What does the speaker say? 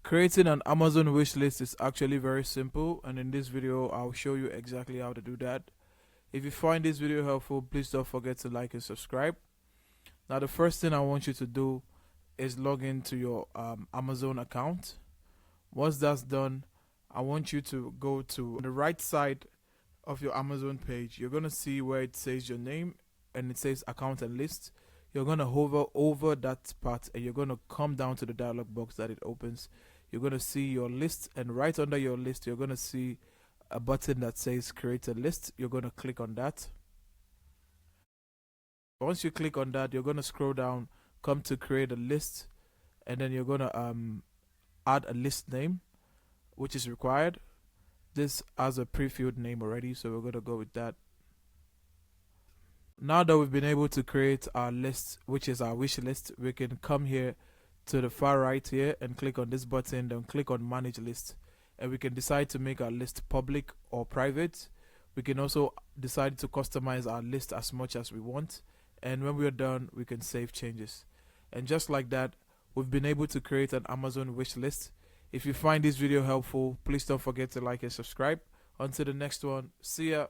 Creating an Amazon wish list is actually very simple, and in this video I'll show you exactly how to do that. If you find this video helpful, please don't forget to like and subscribe. Now the first thing I want you to do is log into your Amazon account. Once that's done, I want you to go to the right side of your Amazon page. You're going to see where it says your name and it says account and list. You're going to hover over that part and you're going to come down to the dialog box that it opens. You're going to see your list, and right under your list you're going to see a button that says create a list. You're going to click on that. Once you click on that, you're going to scroll down, come to create a list, and then you're going to add a list name, which is required. This has a pre-filled name already, so we're going to go with that. Now that we've been able to create our list, which is our wish list, we can come here to the far right here and click on this button, then click on manage list, and we can decide to make our list public or private. We can also decide to customize our list as much as we want, and when we're done we can save changes. And just like that, we've been able to create an Amazon wish list. If you find this video helpful, please don't forget to like and subscribe. Until the next one, see ya.